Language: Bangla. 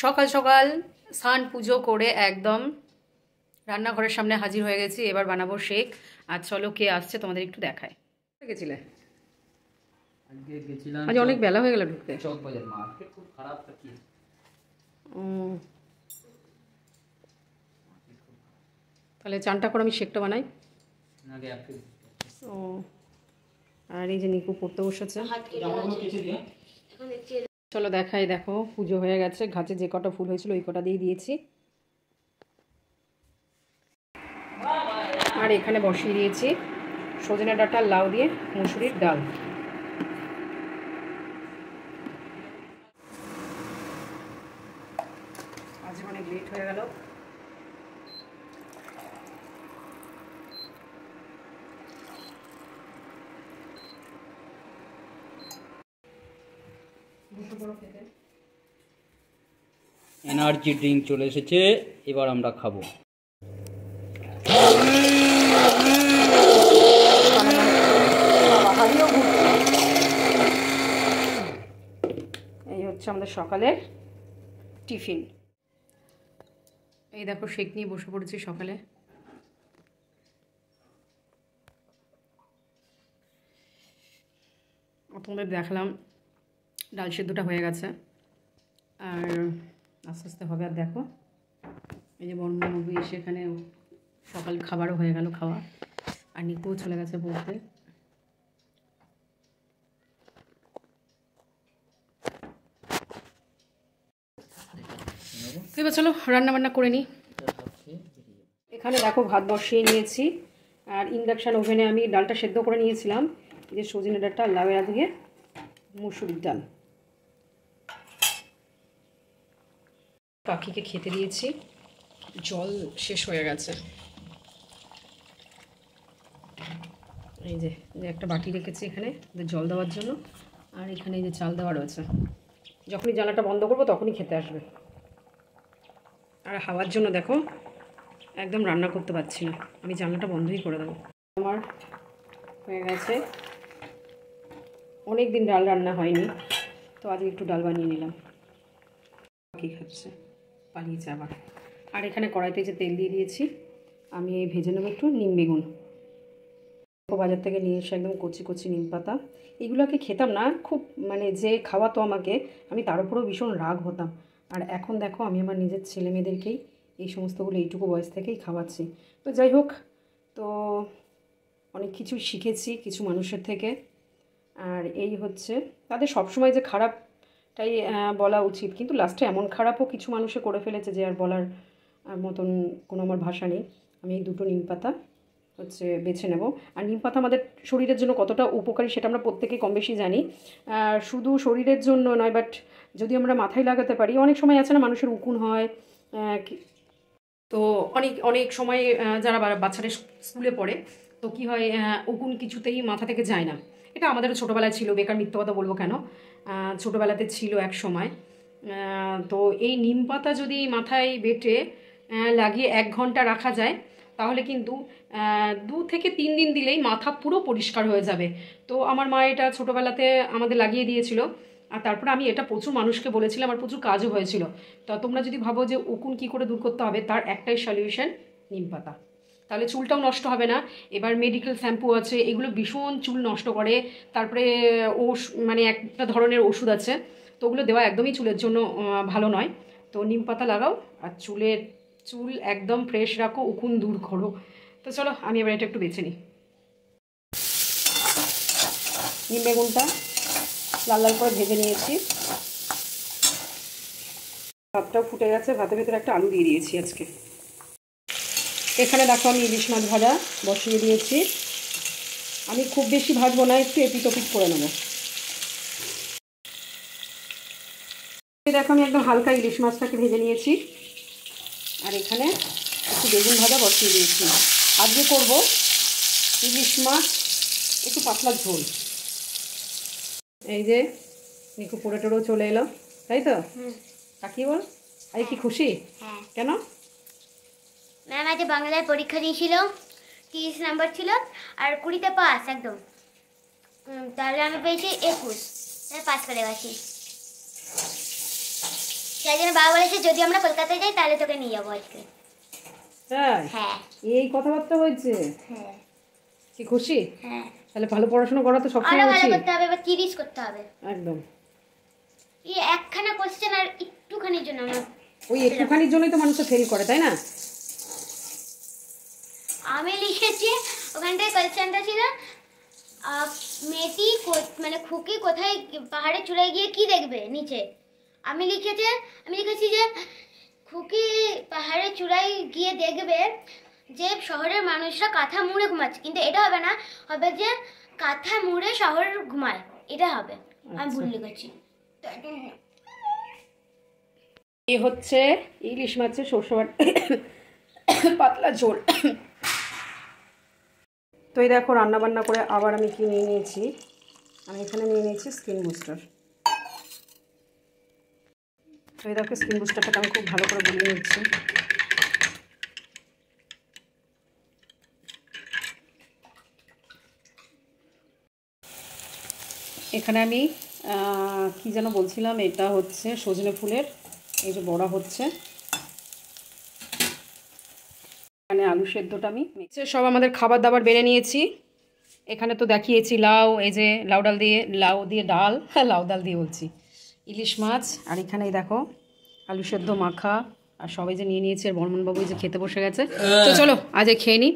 সকাল সকাল স্নান পুজো করে একদম রান্নাঘরের সামনে হাজির হয়ে গেছি। এবার বানাবো শেক। আর চলো কে আসছে তোমাদের একটু দেখায়। গেছিলে আজ অনেক বেলা হয়ে গেল ঢুকতে। চকবাজার মার্কেট খুব খারাপ থাকি। তাহলে চানটা করে আমি শেকটা বানাই। ও আর এই যে নিকু পড়তে বসেছে। চলো দেখাই। দেখো পুজো হয়ে গেছে। গাছে যে কটা ফুল হয়েছিল ওই কটা দিয়ে দিয়েছি। আর এখানে বসিয়ে দিয়েছি সজনে ডাঁটা লাউ দিয়ে মুসুরির ডাল। আজ অনেক লেট হয়ে গেল। এনার্জি ড্রিঙ্ক চলে এসেছে, এবার আমরা খাবো। এই হচ্ছে আমাদের সকালের টিফিন। এই দেখো শেক নিয়ে বসে পড়েছি সকালে। তোমাদের দেখালাম ডাল সেদ্ধটা হয়ে গেছে আর আস্তে আস্তে হবে। আর দেখো এই যে বর্ণমুভি সেখানে সকাল খাবারও হয়ে গেল খাওয়া। আর নিকুও চলে গেছে পড়তে। এবার চলো রান্না বান্না করে নিই। এখানে দেখো ভাত বসিয়ে নিয়েছি আর ইন্ডাকশান ওভেনে আমি ডালটা সেদ্ধ করে নিয়েছিলাম। এই যে সজনে ডাঁটা লাউয়ের দিয়ে মুসুরির ডাল। পাখিকে খেতে দিয়েছি, জল শেষ হয়ে গেছে। এই যে একটা বাটি রেখেছি এখানে জল দেওয়ার জন্য। আর এখানে এই যে চাল দেওয়া রয়েছে। যখনই জানলাটা বন্ধ করবো তখনই খেতে আসবে। আর হাওয়ার জন্য দেখো একদম রান্না করতে পারছি না, আমি জানলাটা বন্ধই করে দেবো। আমার হয়ে গেছে, অনেক দিন ডাল রান্না হয়নি তো আজকে একটু ডাল বানিয়ে নিলাম। কি খাচ্ছে পালিয়েছে আবার। আর এখানে কড়াইতে যে তেল দিয়ে দিয়েছি, আমি এই ভেজে নেবো একটু নিম বেগুন। বাজার থেকে নিয়ে এসে একদম কচি কচি নিম পাতা। এগুলোকে খেতাম না খুব, মানে যে খাওয়াতো আমাকে আমি তার উপরেও ভীষণ রাগ হতাম। আর এখন দেখো আমি আমার নিজের ছেলে মেয়েদেরকেই এই সমস্তগুলো এইটুকু বয়স থেকেই খাওয়াচ্ছি। তো যাই হোক, তো অনেক কিছু শিখেছি কিছু মানুষের থেকে। আর এই হচ্ছে তাদের সবসময় যে খারাপটাই বলা উচিত, কিন্তু লাস্টে এমন খারাপও কিছু মানুষে করে ফেলেছে যে আর বলার মতন কোনো আমার ভাষা নেই। আমি এই দুটো নিম পাতা হচ্ছে বেছে নেব। আর নিম পাতা আমাদের শরীরের জন্য কতটা উপকারী সেটা আমরা প্রত্যেকেই কম বেশি জানি। শুধু শরীরের জন্য নয়, বাট যদি আমরা মাথায় লাগাতে পারি। অনেক সময় আছে না মানুষের উকুন হয়, তো অনেক অনেক সময় যারা বাচ্চারা স্কুলে পড়ে তো কি হয়, উকুন কিছুতেই মাথা থেকে যায় না। এটা আমাদেরও ছোটোবেলায় ছিল, বেকার মিথ্যা কথা বলবো কেন, ছোটোবেলাতে ছিল এক সময়। তো এই নিম পাতা যদি মাথায় বেটে লাগিয়ে 1 ঘন্টা রাখা যায় তাহলে কিন্তু 2 থেকে 3 দিন দিলেই মাথা পুরো পরিষ্কার হয়ে যাবে। তো আমার মা এটা ছোটোবেলাতে আমাদের লাগিয়ে দিয়েছিল। আর তারপরে আমি এটা প্রচুর মানুষকে বলেছিলাম আর প্রচুর কাজও হয়েছিল। তো তোমরা যদি ভাবো যে উকুন কী করে দূর করতে হবে, তার একটাই সলিউশন নিম পাতা। তাহলে চুলটাও নষ্ট হবে না। এবার মেডিকেল শ্যাম্পু আছে, এগুলো ভীষণ চুল নষ্ট করে। তারপরে মানে একটা ধরনের ওষুধ আছে, তো ওগুলো দেওয়া একদমই চুলের জন্য ভালো নয়। তো নিম পাতা লাগাও আর চুল একদম ফ্রেশ রাখো, উকুন দূর করো। তো চলো আমি এবার এটা একটু বেছে নিই। নিম বেগুনটা লাল লাল করে ভেজে নিয়েছি। ভাতটাও ফুটে গেছে, ভাতের ভেতরে একটা আলু দিয়ে দিয়েছি আজকে। এখানে দেখো আমি ইলিশ মাছ ভাজা বসিয়ে দিয়েছি। আমি খুব বেশি ভাজবো না, একটু এপিট ওপিট করে নেবো। দেখো আমি একদম হালকা ইলিশ মাছটাকে ভেজে নিয়েছি। আর এখানে একটু বেগুন ভাজা বসিয়ে দিয়েছি। আজকে করব ইলিশ মাছ একটু পাতলা ঝোল। এই যে নিকু পোড়ে টোড়েও চলে এলো, তাই তো? কাকি বল, এই কি খুশি? কেন? ম্যাম আজ বাংলায় পরীক্ষা দিয়েছিল, 30 নাম্বার ছিল আর 20তে পাস একদম। তাহলে আমি পেয়েছি 21, পাস করে গেছি। তাই জন্য বাবা বলেছে যদি আমরা কলকাতায় যাই তাহলে তোকে নিয়ে যাবো আজকে। হ্যাঁ, হ্যাঁ এই কথাবার্তা হয়েছে, হ্যাঁ কি খুশি? হ্যাঁ, তাহলে ভালো পড়াশোনা করা তো আরো সবসময় ভালো উচিত। করতে হবে, এবার 30 করতে হবে। একদম, এই একখানা কোশ্চেন আর একটুখানির জন্য আমরা ওই একটুখানির জন্যই তো মানুষে ফেল করে, তাই না? আমি লিখেছি ওখানটায় কোশ্চেনটা ছিল মেয়েটি মানে খুকি কোথায় পাহাড়ে চূড়ায় গিয়ে কি দেখবে নিচে। আমি লিখেছি যে খুকি পাহাড়ে চূড়ায় গিয়ে দেখবে যে শহরের মানুষরা কাঁথা মুড়ে ঘুমাচ্ছে, কিন্তু এটা হবে না, হবে যে কাঁথা মুড়ে শহর ঘুমায়, এটা হবে। আমি ভুল লিখেছি। এ হচ্ছে ইলিশ মাছের সরষে পাতলা ঝোল। তো এই দেখো রান্না বান্না করে আবার আমি কি নিয়ে নিয়েছি, আমি এখানে নিয়ে নিয়েছি স্কিন বুস্টার। তো এই দেখো স্কিন বুস্টারটাকে আমি খুব ভালো করে গুলিয়ে নিচ্ছি। এখানে আমি কি যেন বলছিলাম, এটা হচ্ছে সজনে ফুলের এই যে বড়া হচ্ছে, এখানে আলু সেদ্ধটা আমি সব আমাদের খাবার দাবার বেড়ে নিয়েছি। এখানে তো দেখিয়েছি লাউ, এই যে লাউ দিয়ে ডাল, লাউ ডাল দিয়ে বলছি, ইলিশ মাছ, আর এখানেই দেখো আলু সেদ্ধ মাখা, আর সবাই যে নিয়ে নিয়েছে, বর্মনবাবু যে খেতে বসে গেছে। তো চলো আজ খেয়ে নিই।